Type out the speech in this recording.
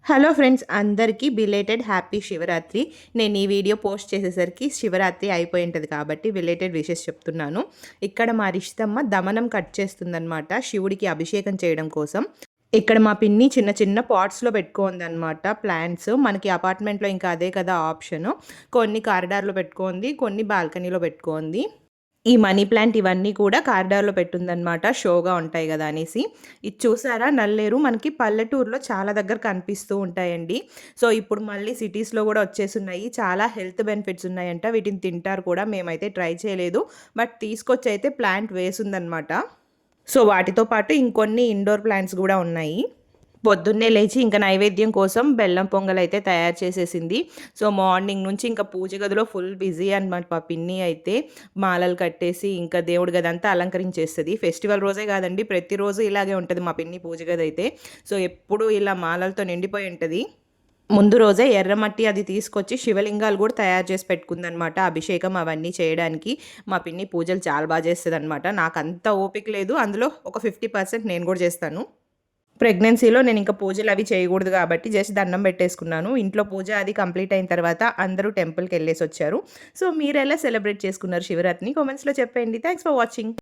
Hello friends, అందరికీ belated happy Shivaratri. నేను ఈ వీడియో పోస్ట్ చేసేసరికి శివరాత్రి అయిపోయి ఉంటుంది కాబట్టి బిలేటెడ్ విషెస్ చెప్తున్నాను. ఇక్కడ మా రిషితమ్మ దమనం కట్ చేస్తుందనమాట శివుడికి అభిషేకం చేయడం కోసం. ఇక్కడ మా పిన్ని చిన్న చిన్న పాట్స్లో పెట్టుకోందనమాట ప్లాంట్స్. మనకి అపార్ట్మెంట్లో ఇంకా అదే కదా ఆప్షను. కొన్ని కారిడార్లో పెట్టుకోంది, కొన్ని బాల్కనీలో పెట్టుకోంది. ఈ మనీ ప్లాంట్ ఇవన్నీ కూడా కారిడార్లో పెట్టుందనమాట, షోగా ఉంటాయి కదా అనేసి. ఇది చూసారా, నల్లేరు మనకి పల్లెటూరులో చాలా దగ్గర కనిపిస్తూ ఉంటాయండి. సో ఇప్పుడు మళ్ళీ సిటీస్లో కూడా వచ్చేస్తున్నాయి. చాలా హెల్త్ బెనిఫిట్స్ ఉన్నాయంట, వీటిని తింటారు కూడా. మేమైతే ట్రై చేయలేదు, బట్ తీసుకొచ్చి అయితే ప్లాంట్ వేసిందనమాట. సో వాటితో పాటు ఇంకొన్ని ఇండోర్ ప్లాంట్స్ కూడా ఉన్నాయి. పొద్దున్నే లేచి ఇంకా నైవేద్యం కోసం బెల్లం పొంగల్ అయితే తయారు చేసేసింది. సో మార్నింగ్ నుంచి ఇంకా పూజ గదిలో ఫుల్ బిజీ అనమాట. మా పిన్ని అయితే మాలలు కట్టేసి ఇంకా దేవుడి గది అంతా అలంకరించేస్తుంది. ఫెస్టివల్ రోజే కాదండి, ప్రతిరోజు ఇలాగే ఉంటుంది మా పిన్ని పూజ గది అయితే. సో ఎప్పుడు ఇలా మాలలతో నిండిపోయి ఉంటుంది. ముందు రోజే ఎర్రమట్టి అది తీసుకొచ్చి శివలింగాలు కూడా తయారు చేసి పెట్టుకుందనమాట, అభిషేకం అవన్నీ చేయడానికి. మా పిన్ని పూజలు చాలా బాగా చేస్తుంది అనమాట. నాకు అంత ఓపిక లేదు, అందులో ఒక 50% నేను కూడా చేస్తాను. ప్రెగ్నెన్సీలో నేను ఇంకా పూజలు అవి చేయకూడదు కాబట్టి జస్ట్ దండం పెట్టేసుకున్నాను. ఇంట్లో పూజ అది కంప్లీట్ అయిన తర్వాత అందరూ టెంపుల్కి వెళ్ళేసి వచ్చారు. సో మీరు ఎలా సెలబ్రేట్ చేసుకున్నారు శివరాత్రిని కామెంట్స్లో చెప్పండి. Thanks for watching.